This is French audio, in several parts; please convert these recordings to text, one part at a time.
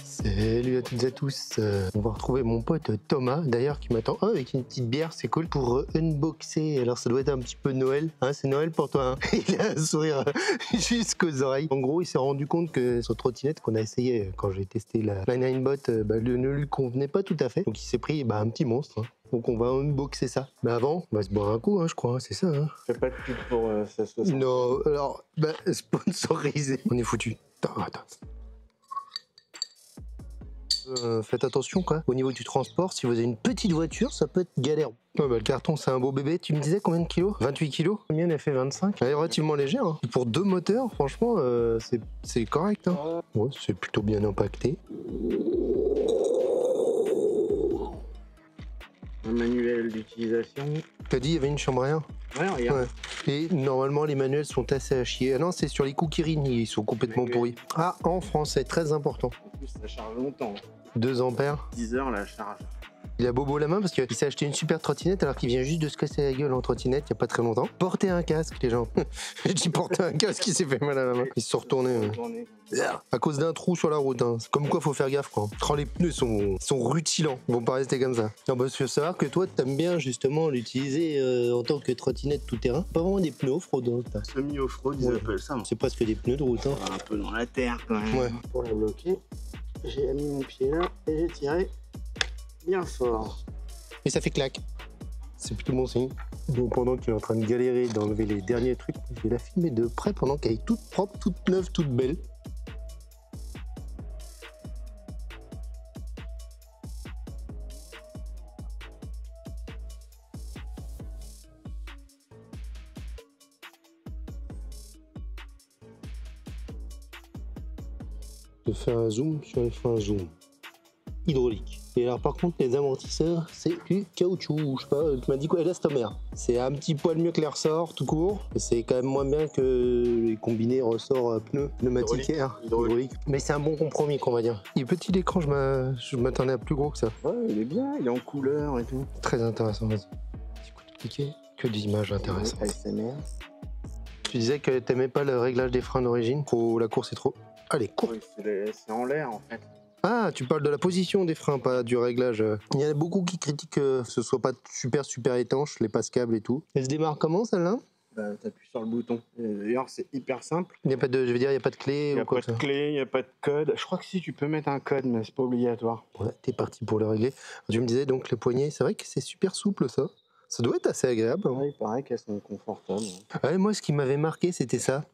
Salut à toutes et à tous, on va retrouver mon pote Thomas d'ailleurs qui m'attend avec une petite bière, c'est cool, pour unboxer. Alors ça doit être un petit peu Noël, hein, c'est Noël pour toi, hein. Il a un sourire jusqu'aux oreilles. En gros il s'est rendu compte que son trottinette qu'on a essayé quand j'ai testé la Ninebot ne lui convenait pas tout à fait, donc il s'est pris un petit monstre, hein. Donc on va unboxer ça. Mais avant, on va se boire un coup, hein, je crois, hein, c'est ça. Hein. Fais pas de pub pour ça. Non, alors, sponsorisé. On est foutu. Attends. Faites attention quoi. Au niveau du transport, si vous avez une petite voiture, ça peut être galère. Le carton c'est un beau bébé. Tu me disais combien de kilos? 28 kilos. La mienne elle fait 25. Elle est relativement légère. Hein. Pour deux moteurs, franchement, c'est correct. Hein. Ouais, c'est plutôt bien impacté. Un manuel d'utilisation. T'as dit il y avait une chambre à air? Ouais, regarde. Ouais. Et normalement les manuels sont assez à chier. Ah non, c'est sur les Kukirin, ils sont complètement pourris. Ah, en français, très important. En plus ça charge longtemps. 2 ampères. 10 heures la charge. Il a bobo la main parce qu'il s'est acheté une super trottinette alors qu'il vient juste de se casser la gueule en trottinette il n'y a pas très longtemps. Portez un casque les gens. J'ai dit porter un casque, il s'est fait mal à la main. Ils se sont retournés. À cause d'un trou sur la route. Hein. Comme quoi faut faire gaffe quoi. Oh, les pneus sont rutilants. Ils vont pas rester comme ça. Non, parce qu'il faut savoir que toi t'aimes bien justement l'utiliser en tant que trottinette tout terrain. Pas vraiment des pneus off-road. Hein, semi-off-road ils appellent ça. C'est presque des pneus de route. Hein. Un peu dans la terre quand même. Ouais. Pour la bloquer, j'ai mis mon pied là et j'ai tiré bien fort. Et ça fait clac. C'est plutôt bon signe. Donc pendant qu'il est en train de galérer d'enlever les derniers trucs, je vais la filmer de près pendant qu'elle est toute propre, toute neuve, toute belle. Je fais un zoom sur les freins zoom. Hydraulique. Et alors par contre les amortisseurs c'est du caoutchouc, je sais pas, tu m'as dit quoi, élastomère. C'est un petit poil mieux que les ressorts tout court, et c'est quand même moins bien que les combinés ressorts pneumatiques hydraulique. Mais c'est un bon compromis qu'on va dire. Il est petit l'écran, je m'attendais à plus gros que ça. Ouais il est bien, il est en couleur et tout. Très intéressant, vas-y. Écoute, cliquer, que des images intéressantes. ASMR. Tu disais que t'aimais pas le réglage des freins d'origine, la course est trop... Allez, cours. Oui, c'est en l'air en fait. Ah, tu parles de la position des freins, pas du réglage. Il y en a beaucoup qui critiquent que ce soit pas super étanche, les passes-câbles et tout. Elle se démarre comment celle-là? T'appuies sur le bouton. D'ailleurs, c'est hyper simple. Il n'y a pas de, je veux dire, il n'y a pas de clé Il n'y ou a quoi pas de clé, il n'y a pas de code. Je crois que si, tu peux mettre un code, mais c'est pas obligatoire. Ouais, t'es parti pour le régler. Tu me disais donc les poignées, c'est vrai que c'est super souple ça. Ça doit être assez agréable. Hein. Ouais, il paraît qu'elles sont confortables. Ouais, moi, ce qui m'avait marqué, c'était ça.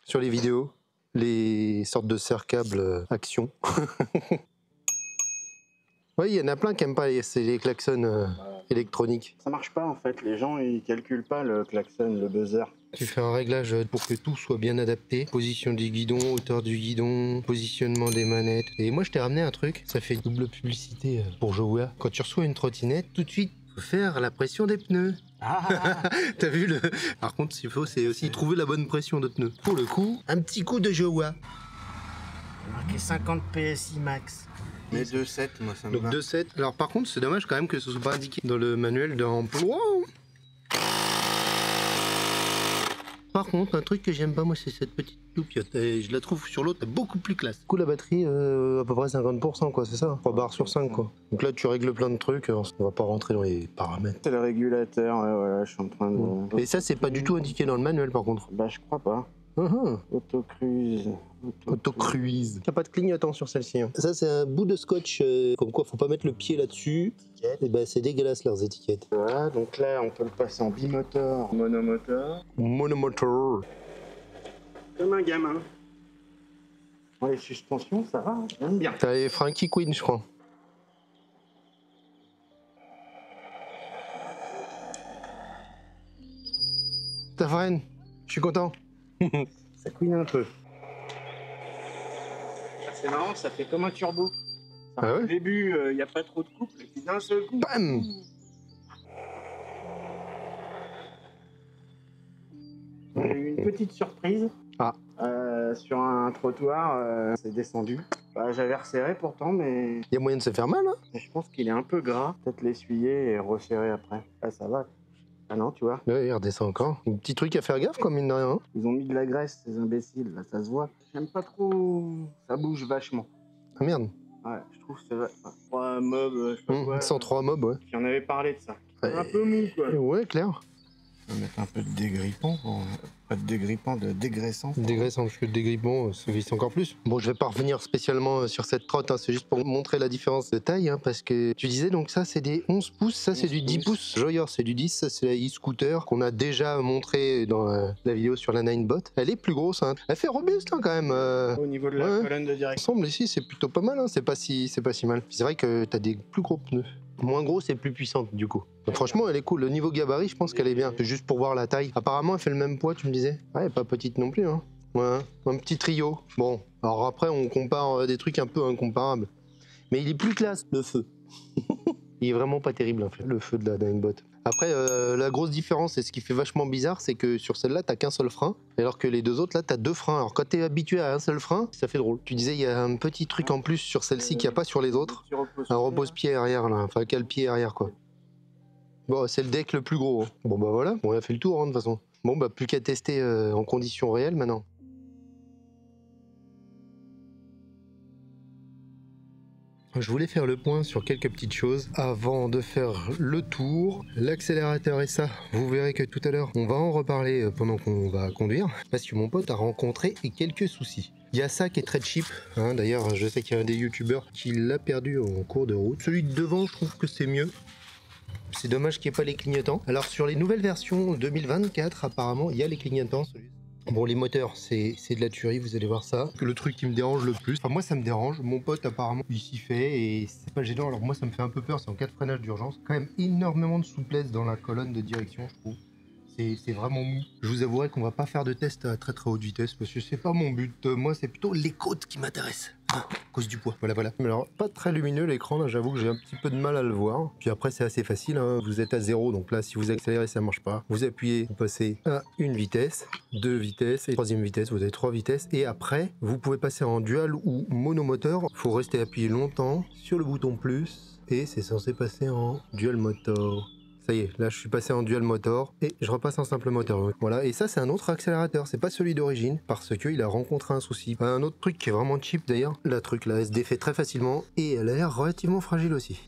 Sur les vidéos. Les sortes de serre-câbles action. Oui, il y en a plein qui n'aiment pas les klaxons électroniques. Ça marche pas en fait, les gens ils calculent pas le klaxon, le buzzer. Tu fais un réglage pour que tout soit bien adapté. Position du guidon, hauteur du guidon, positionnement des manettes. Et moi je t'ai ramené un truc, ça fait double publicité pour Jowa. Quand tu reçois une trottinette, tout de suite, faut faire la pression des pneus. Ah. T'as vu le... Par contre, ce qu'il faut, c'est aussi trouver la bonne pression de pneus. Pour le coup, un petit coup de Jowa. Marqué 50 PSI max. Mais 2.7, moi ça me va. Donc 2.7. Alors par contre, c'est dommage quand même que ce soit pas indiqué dans le manuel d'emploi. Par contre, un truc que j'aime pas, moi, c'est cette petite loupiote. Et je la trouve sur l'autre beaucoup plus classe. Du coup, la batterie, à peu près 50%, quoi, c'est ça? 3 barres sur 5, quoi. Donc là, tu règles plein de trucs. On va pas rentrer dans les paramètres. C'est le régulateur, ouais, voilà, je suis en train de... Et ça, c'est pas du tout indiqué dans le manuel, par contre. Bah, je crois pas. Autocruise. Autocruise. T'as pas de clignotant sur celle-ci. Hein. Ça, c'est un bout de scotch, comme quoi, faut pas mettre le pied là-dessus. Et bah, c'est dégueulasse, leurs étiquettes. Voilà, donc là, on peut le passer en bimoteur, monomoteur. Monomoteur. Comme un gamin. Bon, les suspensions, ça va, j'aime bien. T'as les Frankie Queen, je crois. Ta freine, je suis content. Ça couine un peu. C'est marrant, ça fait comme un turbo. Ah ouais? Au début, il n'y a pas trop de couple, et puis d'un seul coup... Bam! On a eu une petite surprise. Ah. Sur un trottoir, c'est descendu. Bah, j'avais resserré pourtant, mais Il y a moyen de se faire mal, hein? je pense qu'il est un peu gras. Peut-être l'essuyer et resserrer après. Ah, ça va. Ah non, tu vois. Ouais, il redescend encore. Un petit truc à faire gaffe, comme mine de rien. Hein. Ils ont mis de la graisse, ces imbéciles, là, ça se voit. J'aime pas trop. Ça bouge vachement. Ah merde. Ouais, je trouve que c'est 3 mobs, je sais pas quoi. 103 mobs, ouais. J'en avais parlé de ça. Ouais. Un peu mou, quoi. Ouais, clair. On va mettre un peu de dégrippant. Pas de dégrippant, de dégraissant. Dégraissant, parce que le dégrippement, ça glisse encore plus. Bon, je vais pas revenir spécialement sur cette trotte, hein, c'est juste pour montrer la différence de taille, hein, parce que tu disais donc ça c'est des 11 pouces, ça c'est du 10 pouces. Joyer c'est du 10, ça c'est la e-scooter qu'on a déjà montré dans la vidéo sur la Ninebot. Elle est plus grosse, hein. Elle fait robuste hein, quand même. Au niveau de la colonne de direction. Ensemble ici c'est plutôt pas mal, hein. C'est pas si mal. C'est vrai que t'as des plus gros pneus. Moins gros et plus puissante du coup. Donc, franchement elle est cool, le niveau gabarit je pense qu'elle est bien. C'est juste pour voir la taille. Apparemment elle fait le même poids tu me disais. Ouais pas petite non plus hein. Ouais, un petit trio. Bon, alors après on compare des trucs un peu incomparables. Mais il est plus classe le feu. Il est vraiment pas terrible en fait, le feu de la Ninebot. Après la grosse différence et ce qui fait vachement bizarre c'est que sur celle-là t'as qu'un seul frein alors que les deux autres là t'as deux freins. Alors quand t'es habitué à un seul frein ça fait drôle. Tu disais il y a un petit truc en plus sur celle-ci qu'il n'y a pas sur les autres. Un repose-pied arrière là, enfin quel pied arrière quoi. Bon c'est le deck le plus gros. Hein. Bon bah voilà, on a fait le tour hein, de toute façon. Bon bah plus qu'à tester en conditions réelles maintenant. Je voulais faire le point sur quelques petites choses avant de faire le tour. L'accélérateur et ça, vous verrez que tout à l'heure, on va en reparler pendant qu'on va conduire. Parce que mon pote a rencontré quelques soucis. Il y a ça qui est très cheap. Hein. D'ailleurs, je sais qu'il y a un des youtubeurs qui l'a perdu en cours de route. Celui de devant, je trouve que c'est mieux. C'est dommage qu'il n'y ait pas les clignotants. Alors sur les nouvelles versions 2024, apparemment, il y a les clignotants. Bon, les moteurs, c'est de la tuerie, vous allez voir ça. Le truc qui me dérange le plus, enfin moi ça me dérange, mon pote apparemment il s'y fait et c'est pas gênant, alors moi ça me fait un peu peur, c'est en cas de freinage d'urgence. Quand même énormément de souplesse dans la colonne de direction je trouve. C'est vraiment mou. Je vous avouerai qu'on va pas faire de test à très haute vitesse parce que c'est pas mon but. Moi c'est plutôt les côtes qui m'intéressent. À cause du poids. Voilà. Mais alors, pas très lumineux l'écran, là, j'avoue que j'ai un petit peu de mal à le voir. Puis après, c'est assez facile, hein. Vous êtes à 0, donc là, si vous accélérez, ça marche pas. Vous appuyez, vous passez à une vitesse, 2 vitesses, et troisième vitesse, vous avez 3 vitesses. Et après, vous pouvez passer en dual ou monomoteur. Faut rester appuyé longtemps sur le bouton plus, et c'est censé passer en dual motor. Ça y est, là je suis passé en dual motor et je repasse en simple moteur. Voilà, et ça c'est un autre accélérateur, c'est pas celui d'origine parce qu'il a rencontré un souci. Un autre truc qui est vraiment cheap d'ailleurs, la truc là elle se défait très facilement et elle a l'air relativement fragile aussi.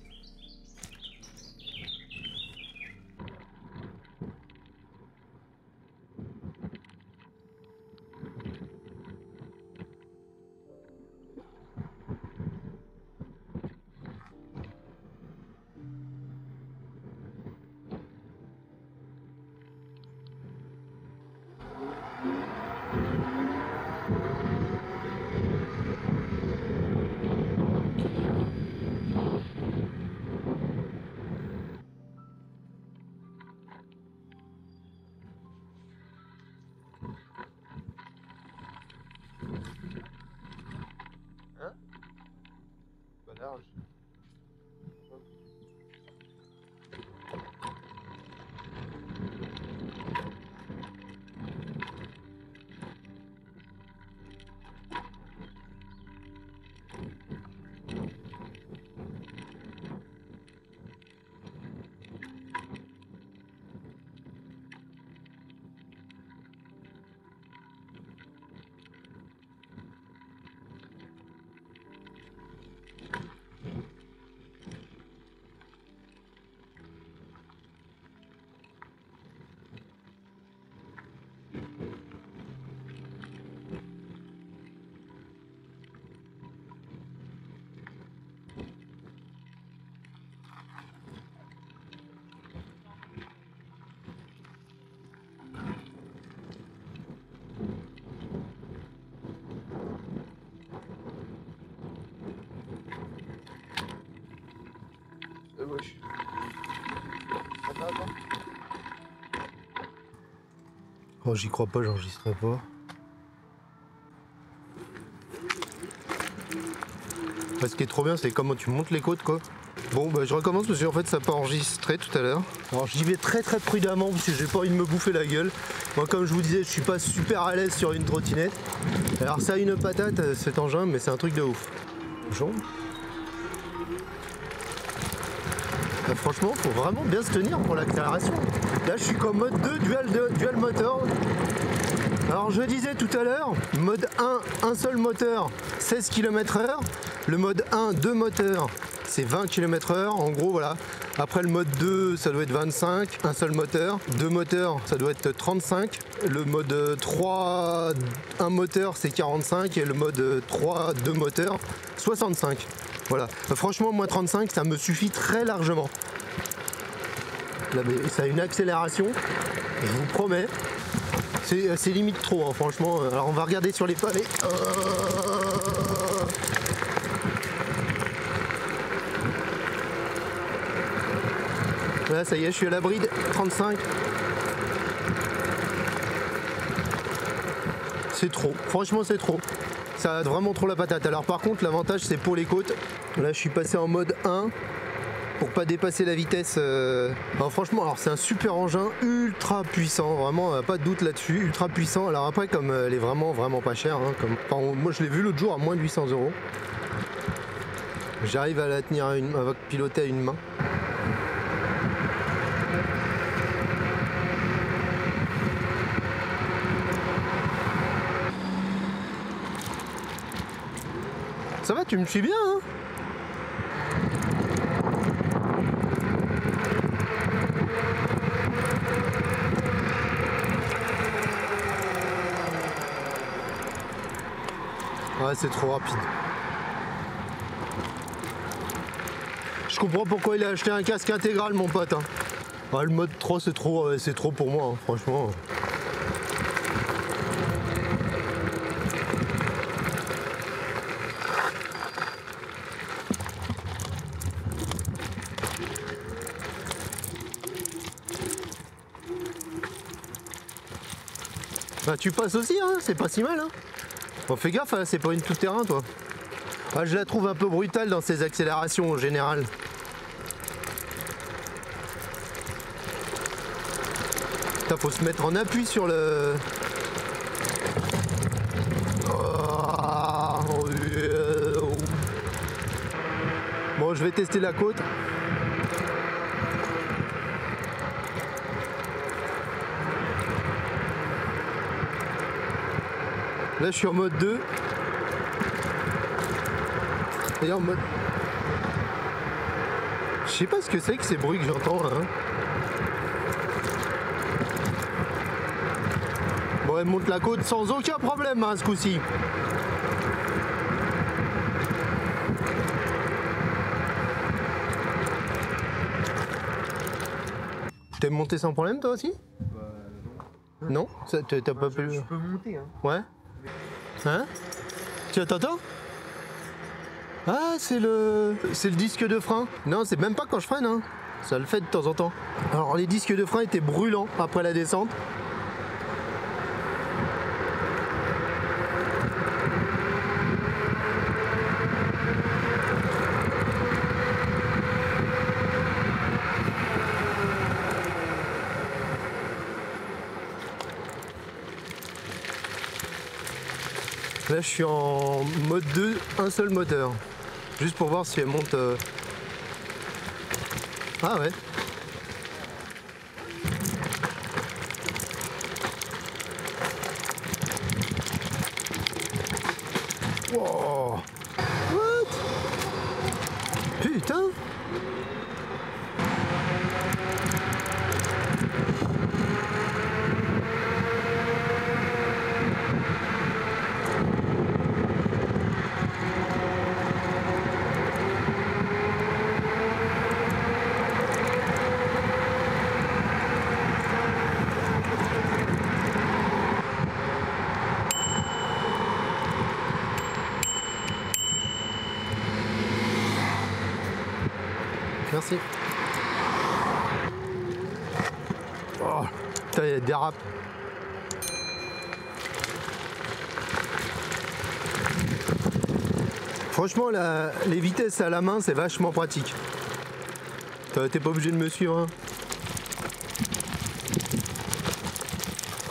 Gauche. Attends. Oh, j'y crois pas, j'enregistrerai pas. Ce qui est trop bien, c'est comment tu montes les côtes, quoi. Bon, bah je recommence parce qu'en fait ça n'a pas enregistré tout à l'heure. Alors j'y vais très prudemment parce que j'ai pas envie de me bouffer la gueule. Moi, comme je vous disais, je suis pas super à l'aise sur une trottinette. Alors ça a une patate cet engin, mais c'est un truc de ouf. bouchon. Franchement, faut vraiment bien se tenir pour l'accélération. Là, je suis qu'en mode 2, dual moteur. Alors, je disais tout à l'heure, mode 1, un seul moteur, 16 km/h. Le mode 1, deux moteurs, c'est 20 km/h. En gros, voilà. Après, le mode 2, ça doit être 25, un seul moteur. Deux moteurs, ça doit être 35. Le mode 3, un moteur, c'est 45. Et le mode 3, deux moteurs, 65. Voilà, franchement, moi 35, ça me suffit très largement. Là, mais ça a une accélération, je vous promets. C'est limite trop, hein, franchement. Alors, on va regarder sur les pavés. Là, ça y est, je suis à la bride, 35. C'est trop, franchement, c'est trop. Ça a vraiment trop la patate. Alors par contre, l'avantage, c'est pour les côtes. Là, je suis passé en mode 1 pour pas dépasser la vitesse. Alors franchement, alors c'est un super engin ultra puissant, vraiment pas de doute là-dessus, ultra puissant. Alors après, comme elle est vraiment pas chère, hein, enfin, moi je l'ai vu l'autre jour à moins de 800 €. J'arrive à la tenir à piloter à une main. Ça va, tu me suis bien, hein? Ouais, c'est trop rapide. Je comprends pourquoi il a acheté un casque intégral, mon pote, hein. Ouais, le mode 3, c'est trop pour moi, hein, franchement. Bah tu passes aussi, hein, c'est pas si mal, hein. Bon, fais gaffe, hein, c'est pas une tout-terrain, toi. Ah, je la trouve un peu brutale dans ses accélérations en général. Putain, faut se mettre en appui sur le... Bon, je vais tester la côte. Là, je suis en mode 2. Et en mode... Je sais pas ce que c'est que ces bruits que j'entends là. Hein. Bon, elle monte la côte sans aucun problème, hein, ce coup-ci. T'es monté sans problème, toi aussi? Non. Non, t'as pas pu... Je peux monter, hein. Ouais. Hein? Tu t'entends? Ah, c'est le disque de frein. Non, c'est même pas quand je freine, hein. Ça le fait de temps en temps. Alors, les disques de frein étaient brûlants après la descente. Là, je suis en mode 2, un seul moteur. Juste pour voir si elle monte... Ah ouais. Wow. What? Putain. Merci. Oh, putain, il dérape. Franchement, les vitesses à la main, c'est vachement pratique. T'es pas obligé de me suivre. Hein.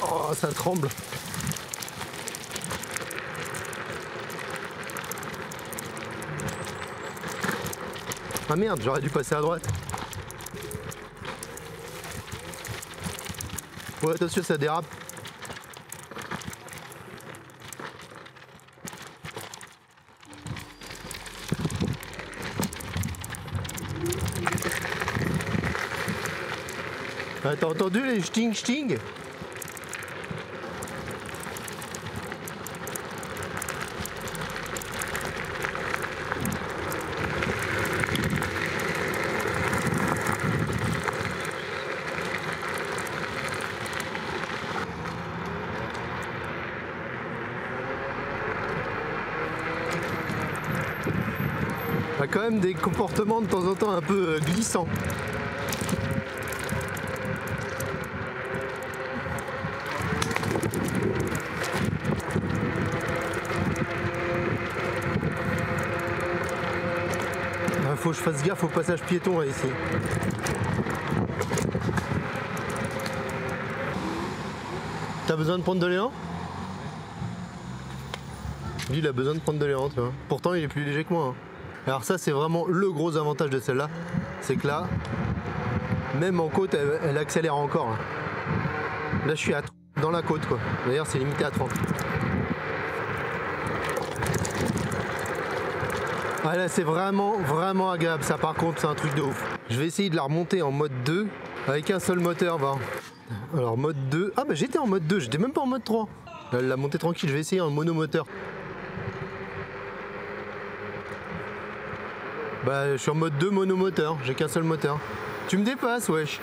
Oh, ça tremble. Ah merde, j'aurais dû passer à droite. Ouais, attention, ça dérape. Ah, t'as entendu les sting? A quand même des comportements de temps en temps un peu glissants. Faut que je fasse gaffe au passage piéton là, ici. T'as besoin de prendre de l'élan? Lui il a besoin de prendre de l'élan, tu vois. Pourtant il est plus léger que moi. Hein. Alors ça c'est vraiment le gros avantage de celle-là. C'est que là, même en côte, elle accélère encore. Hein. Là je suis à 30 dans la côte quoi. D'ailleurs c'est limité à 30. Ah là c'est vraiment agréable, ça par contre c'est un truc de ouf. Je vais essayer de la remonter en mode 2 avec un seul moteur. Va. Alors mode 2, ah bah j'étais en mode 2, j'étais même pas en mode 3. Elle l'a montée tranquille, je vais essayer en monomoteur. Bah je suis en mode 2 monomoteur, j'ai qu'un seul moteur. Tu me dépasses wesh.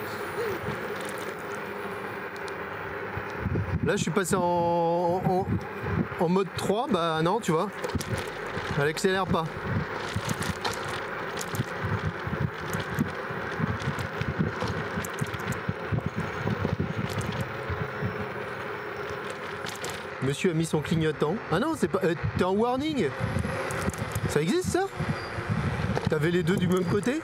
Là je suis passé en mode 3, bah non tu vois. Elle accélère pas. Monsieur a mis son clignotant. Ah non, c'est pas. T'es en warning. Ça existe ça? T'avais les deux du même côté?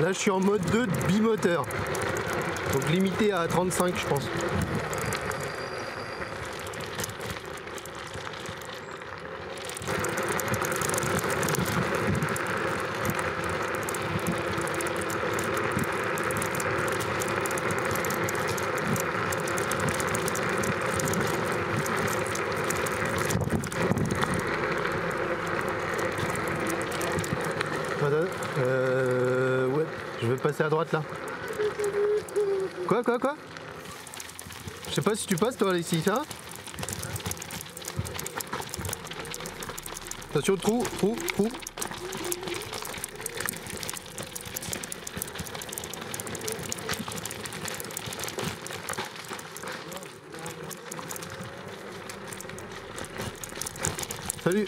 Là je suis en mode 2 bimoteur. Donc limité à 35 je pense. Voilà. Ouais, je vais passer à droite là. Quoi? Je sais pas si tu passes toi ici, ça va? Attention, trou. Salut.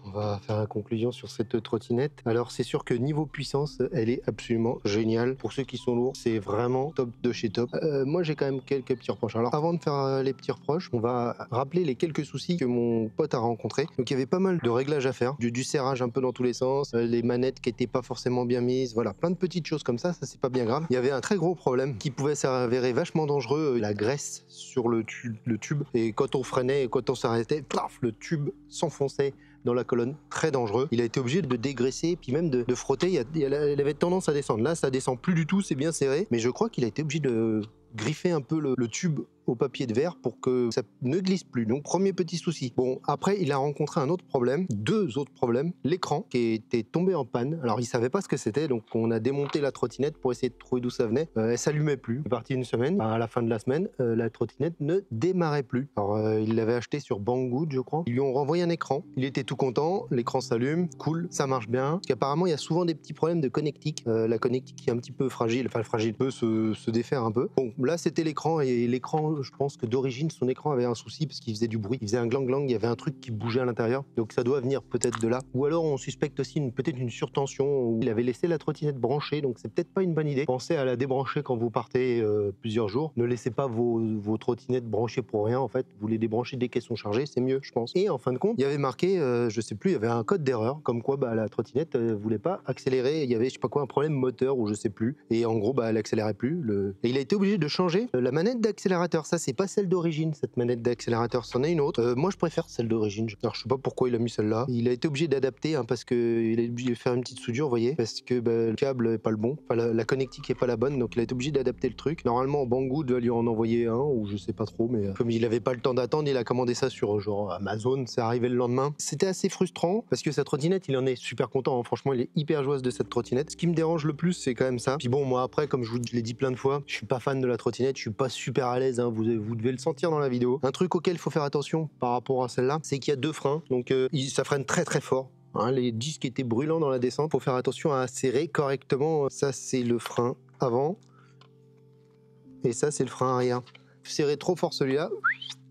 On va faire la conclusion sur cette trottinette. Alors c'est sûr que niveau puissance, elle est absolument géniale. Pour ceux qui sont lourds, c'est vraiment top de chez top. Moi j'ai quand même quelques petits reproches. Alors avant de faire les petits reproches, on va rappeler les quelques soucis que mon pote a rencontrés. Donc il y avait pas mal de réglages à faire, du serrage un peu dans tous les sens, les manettes qui étaient pas forcément bien mises, voilà, plein de petites choses comme ça c'est pas bien grave. Il y avait un très gros problème qui pouvait s'avérer vachement dangereux, la graisse sur le tube. Et quand on freinait et quand on s'arrêtait, plaf, le tube s'enfonçait dans la colonne, très dangereux. Il a été obligé de dégraisser, puis même de frotter. Elle avait tendance à descendre. Là, ça descend plus du tout, c'est bien serré, mais je crois qu'il a été obligé de griffer un peu le tube au papier de verre pour que ça ne glisse plus. Donc premier petit souci. Bon, après il a rencontré un autre problème, deux autres problèmes. L'écran qui était tombé en panne. Alors il savait pas ce que c'était, donc on a démonté la trottinette pour essayer de trouver d'où ça venait. Elle s'allumait plus. C'est parti une semaine. À la fin de la semaine, la trottinette ne démarrait plus. Alors il l'avait acheté sur Banggood, je crois. Ils lui ont renvoyé un écran. Il était tout content. L'écran s'allume, cool, ça marche bien. Parce qu'apparemment il y a souvent des petits problèmes de connectique. La connectique qui est un petit peu fragile, enfin fragile, peut se défaire un peu. Bon, là c'était l'écran, et l'écran, je pense que d'origine son écran avait un souci parce qu'il faisait du bruit, il faisait un glang-glang, il y avait un truc qui bougeait à l'intérieur, donc ça doit venir peut-être de là. Ou alors on suspecte aussi peut-être une surtension, où il avait laissé la trottinette branchée, donc c'est peut-être pas une bonne idée. Pensez à la débrancher quand vous partez plusieurs jours. Ne laissez pas vos trottinettes branchées pour rien, en fait. Vous les débranchez dès qu'elles sont chargées, c'est mieux, je pense. Et en fin de compte, il y avait marqué, je sais plus, il y avait un code d'erreur, comme quoi la trottinette voulait pas accélérer, il y avait je sais pas quoi, un problème moteur ou je sais plus, et en gros elle accélérait plus. Et il a été obligé de changer la manette d'accélérateur. Ça c'est pas celle d'origine, cette manette d'accélérateur, c'en est une autre. Moi je préfère celle d'origine. Alors je sais pas pourquoi il a mis celle-là. Il a été obligé d'adapter parce que il a été obligé de faire une petite soudure, vous voyez, parce que le câble est pas le bon, enfin la connectique est pas la bonne, donc il a été obligé d'adapter le truc. Normalement Banggood doit lui en envoyer un, ou je sais pas trop, mais comme il avait pas le temps d'attendre, il a commandé ça sur genre Amazon, c'est arrivé le lendemain. C'était assez frustrant parce que sa trottinette, il en est super content, hein. Franchement il est hyper joyeux de cette trottinette. Ce qui me dérange le plus, c'est quand même ça. Puis bon, moi après, comme je l'ai dit plein de fois, je suis pas fan de la trottinette, je suis pas super à l'aise, hein. Vous devez le sentir dans la vidéo. Un truc auquel il faut faire attention par rapport à celle-là, c'est qu'il y a deux freins, donc ça freine très très fort. Hein, les disques étaient brûlants dans la descente. Faut faire attention à serrer correctement. Ça c'est le frein avant, et ça c'est le frein arrière. Serrez trop fort celui-là,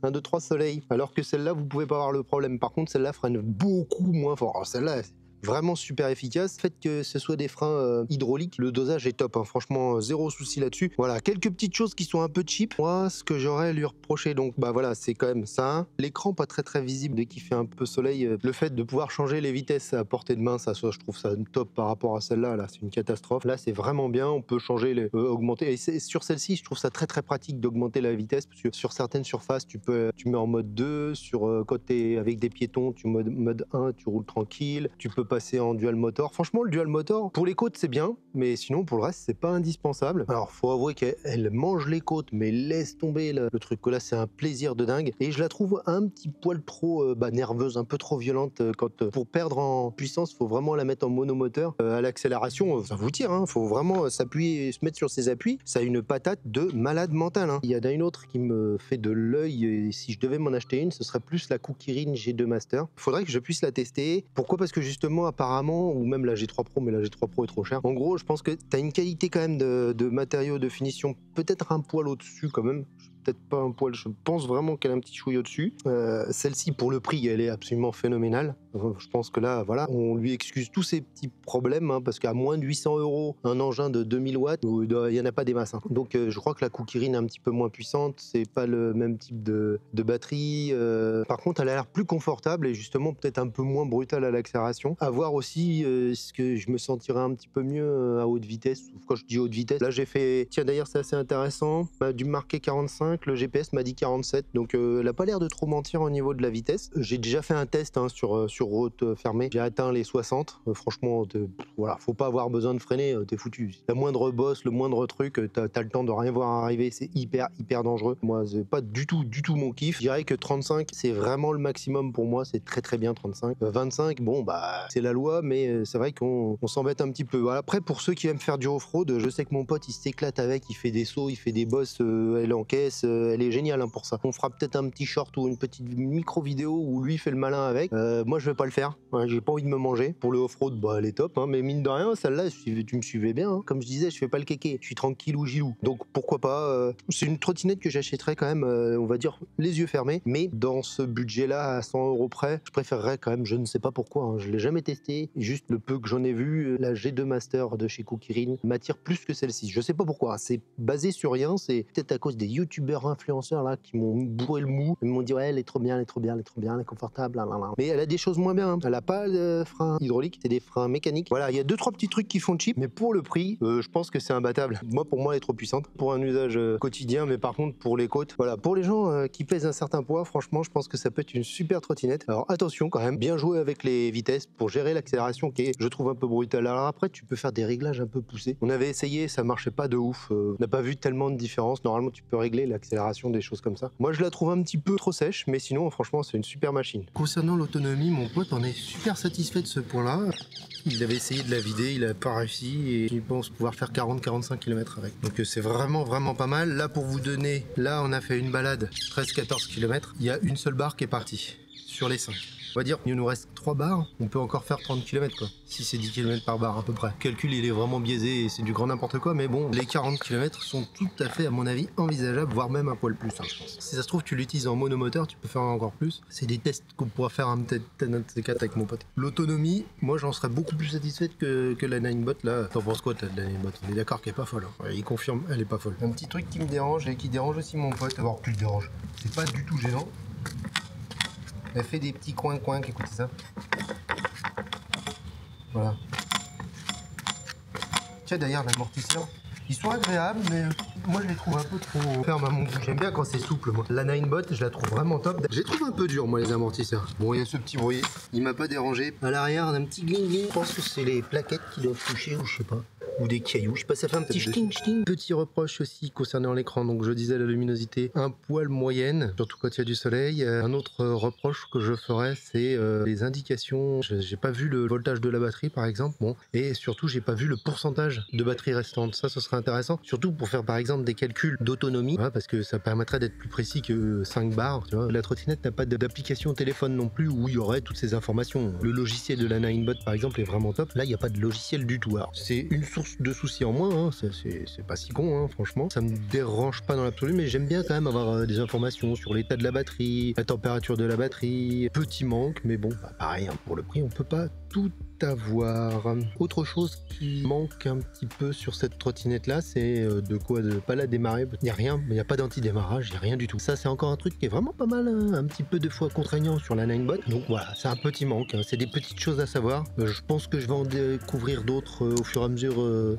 1, 2, 3 soleil. Alors que celle-là, vous pouvez pas avoir le problème. Par contre, celle-là freine beaucoup moins fort. Alors celle-là, vraiment super efficace. Le fait que ce soit des freins hydrauliques, le dosage est top, hein. Franchement zéro souci là-dessus. Voilà, quelques petites choses qui sont un peu cheap. Moi, ce que j'aurais à lui reprocher, donc bah voilà, c'est quand même ça. L'écran pas très visible dès qu'il fait un peu soleil. Le fait de pouvoir changer les vitesses à portée de main, ça je trouve ça top par rapport à celle-là. Là, c'est une catastrophe. Là, c'est vraiment bien. On peut changer, augmenter. Et sur celle-ci, je trouve ça très pratique d'augmenter la vitesse, parce que sur certaines surfaces, tu mets en mode 2. Sur quand t'es avec des piétons, tu mode 1, tu roules tranquille. Tu peux passer en dual motor. Franchement, le dual motor, pour les côtes, c'est bien, mais sinon, pour le reste, c'est pas indispensable. Alors, faut avouer qu'elle mange les côtes, mais laisse tomber le truc. Là, c'est un plaisir de dingue. Et je la trouve un petit poil trop nerveuse, un peu trop violente. Pour perdre en puissance, faut vraiment la mettre en monomoteur. À l'accélération, ça vous tire, hein. Faut vraiment s'appuyer, se mettre sur ses appuis. Ça a une patate de malade mental, hein. Il y en a une autre qui me fait de l'œil, et si je devais m'en acheter une, ce serait plus la Kukirin G2 Master. Faudrait que je puisse la tester. Pourquoi? Parce que justement, apparemment, ou même la G3 Pro, mais la G3 Pro est trop chère. En gros, je pense que tu as une qualité quand même de matériaux, de finition, peut-être un poil au-dessus quand même. Peut-être pas un poil, je pense vraiment qu'elle a un petit chouille au-dessus. Celle-ci, pour le prix, elle est absolument phénoménale. Je pense que là, voilà, on lui excuse tous ces petits problèmes, hein, parce qu'à moins de 800 €, un engin de 2000 watts, il n'y en a pas des masses, hein. Donc je crois que la Kukirin est un petit peu moins puissante, c'est pas le même type de batterie. Par contre, elle a l'air plus confortable et justement peut-être un peu moins brutale à l'accélération. À voir aussi ce que je me sentirais un petit peu mieux à haute vitesse. Quand je dis haute vitesse, là j'ai fait, tiens d'ailleurs c'est assez intéressant, m'a dû marquer 45, le GPS m'a dit 47, donc elle a pas l'air de trop mentir au niveau de la vitesse. J'ai déjà fait un test, hein, sur route fermée, j'ai atteint les 60. Franchement, voilà, faut pas avoir besoin de freiner, t'es foutu. La moindre bosse, le moindre truc, t'as le temps de rien voir arriver, c'est hyper dangereux. Moi, c'est pas du tout mon kiff. Je dirais que 35, c'est vraiment le maximum pour moi, c'est très bien 35. 25, bon bah c'est la loi, mais c'est vrai qu'on s'embête un petit peu. Voilà. Après, pour ceux qui aiment faire du off-road, je sais que mon pote il s'éclate avec, il fait des sauts, il fait des bosses, elle encaisse, elle est géniale, hein, pour ça. On fera peut-être un petit short ou une petite micro vidéo où lui fait le malin avec. Moi je vais pas le faire, ouais, j'ai pas envie de me manger. Pour le off-road, bah elle est top, hein, mais mine de rien, celle-là, tu me suivais bien, hein. Comme je disais, je fais pas le kéké, je suis tranquille ou gilou. Donc pourquoi pas, c'est une trottinette que j'achèterais quand même, on va dire les yeux fermés, mais dans ce budget-là, à 100 € près, je préférerais quand même, je ne sais pas pourquoi, hein, je l'ai jamais testé, juste le peu que j'en ai vu, la G2 Master de chez Kukirin m'attire plus que celle-ci. Je sais pas pourquoi, hein, c'est basé sur rien, c'est peut-être à cause des youtubeurs influenceurs là qui m'ont bourré le mou, ils m'ont dit ouais, elle est trop bien, elle est confortable, là. Mais elle a des choses repose moins bien. Elle a pas de frein hydraulique, c'est des freins mécaniques. Voilà, il y a 2-3 petits trucs qui font cheap, mais pour le prix, je pense que c'est imbattable. Moi, pour moi, elle est trop puissante pour un usage quotidien, mais par contre, pour les côtes, voilà, pour les gens qui pèsent un certain poids, franchement, je pense que ça peut être une super trottinette. Alors attention quand même, bien jouer avec les vitesses pour gérer l'accélération qui est, je trouve, un peu brutale. Alors après, tu peux faire des réglages un peu poussés. On avait essayé, ça marchait pas de ouf. On n'a pas vu tellement de différence. Normalement, tu peux régler l'accélération, des choses comme ça. Moi, je la trouve un petit peu trop sèche, mais sinon, franchement, c'est une super machine. Concernant l'autonomie, mon pote en est super satisfait de ce point-là. Il avait essayé de la vider, il n'a pas réussi et il pense pouvoir faire 40-45 km avec. Donc c'est vraiment pas mal. Là, pour vous donner, là on a fait une balade 13-14 km. Il y a une seule barre qui est partie sur les 5. On va dire qu'il nous reste 3 barres, on peut encore faire 30 km quoi. Si c'est 10 km par barre à peu près. Le calcul il est vraiment biaisé et c'est du grand n'importe quoi, mais bon, les 40 km sont tout à fait à mon avis envisageables, voire même un poil plus, hein, je pense. Si ça se trouve tu l'utilises en monomoteur, tu peux faire encore plus. C'est des tests qu'on pourra faire peut-être un de ces 4 avec mon pote. L'autonomie, moi j'en serais beaucoup plus satisfaite que la Ninebot là. T'en penses quoi toi de la Ninebot? On est d'accord qu'elle est pas folle, hein. Ouais, il confirme, elle est pas folle. Un petit truc qui me dérange et qui dérange aussi mon pote, voire plus le dérange, c'est pas du tout gênant. Elle fait des petits coins-coins, écoutez ça. Voilà. Tiens d'ailleurs l'amortisseur, ils sont agréables mais moi je les trouve un peu trop fermes à mon goût. J'aime bien quand c'est souple moi. La Ninebot je la trouve vraiment top. Je les trouve un peu durs moi les amortisseurs. Bon il y a ce petit bruit, il m'a pas dérangé. À l'arrière un petit gling-gling, je pense que c'est les plaquettes qui doivent toucher ou je sais pas. Ou des cailloux, je sais pas, ça fait un petit ch'ting. Petit reproche aussi concernant l'écran, donc je disais la luminosité un poil moyenne, surtout quand il y a du soleil. Un autre reproche que je ferais, c'est les indications. J'ai pas vu le voltage de la batterie par exemple, bon, et surtout j'ai pas vu le pourcentage de batterie restante. Ça, ce serait intéressant, surtout pour faire par exemple des calculs d'autonomie, voilà, parce que ça permettrait d'être plus précis que 5 barres. Tu vois. La trottinette n'a pas d'application téléphone non plus où il y aurait toutes ces informations. Le logiciel de la Ninebot par exemple est vraiment top. Là, il n'y a pas de logiciel du tout. Alors, c'est une source de soucis en moins, hein. C'est pas si con, hein, franchement. Ça me dérange pas dans l'absolu, mais j'aime bien quand même avoir des informations sur l'état de la batterie, la température de la batterie. Petit manque, mais bon, bah, pareil, hein, pour le prix, on peut pas tout avoir. Autre chose qui manque un petit peu sur cette trottinette là, c'est de quoi de pas la démarrer. Il n'y a rien, il n'y a pas d'anti-démarrage, il n'y a rien du tout. Ça c'est encore un truc qui est vraiment pas mal, hein, un petit peu des fois contraignant sur la Ninebot. Donc voilà, c'est un petit manque, hein. C'est des petites choses à savoir. Je pense que je vais en découvrir d'autres au fur et à mesure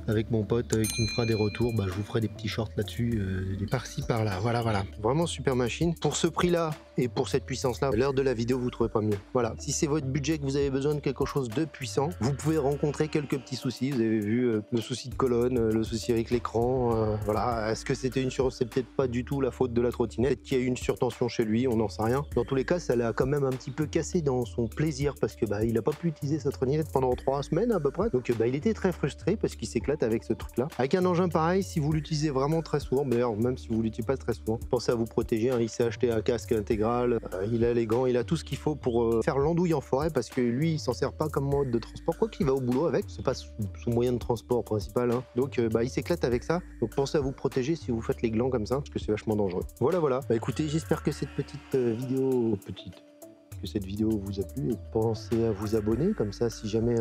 avec mon pote qui me fera des retours. Bah, je vous ferai des petits shorts là-dessus, des par-ci par-là. Voilà. Vraiment super machine. Pour ce prix là et pour cette puissance là, à l'heure de la vidéo vous trouvez pas mieux. Voilà, si c'est votre budget que vous avez besoin de quelque chose de puissant, vous pouvez rencontrer quelques petits soucis. Vous avez vu le souci de colonne, le souci avec l'écran. Voilà, est-ce que c'était une c'est peut-être pas du tout la faute de la trottinette. Peut-être qu'il y a eu une surtension chez lui, on n'en sait rien. Dans tous les cas, ça l'a quand même un petit peu cassé dans son plaisir parce que bah il a pas pu utiliser sa trottinette pendant 3 semaines à peu près. Donc bah il était très frustré parce qu'il s'éclate avec ce truc-là. Avec un engin pareil, si vous l'utilisez vraiment très souvent, d'ailleurs même si vous l'utilisez pas très souvent, pensez à vous protéger. Hein. Il s'est acheté un casque intégral, il a les gants, il a tout ce qu'il faut pour faire l'andouille en forêt parce que lui il s'en sert pas comme mode de transport, quoi qu'il va au boulot avec, c'est pas son moyen de transport principal, hein. Donc bah il s'éclate avec ça, donc pensez à vous protéger si vous faites les glands comme ça, parce que c'est vachement dangereux. Voilà, bah écoutez, j'espère que cette petite vidéo, que cette vidéo vous a plu, et pensez à vous abonner, comme ça si jamais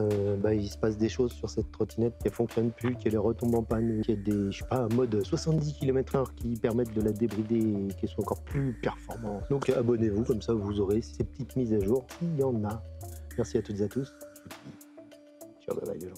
il se passe des choses sur cette trottinette, qu'elle fonctionne plus, qu'elle retombe en panne, qu'il y a des, je sais pas, un mode 70 km/h qui permettent de la débrider et qu'elle soit encore plus performante. Donc abonnez-vous, comme ça vous aurez ces petites mises à jour, s'il y en a. Merci à toutes et à tous. Ciao, bye bye les gens.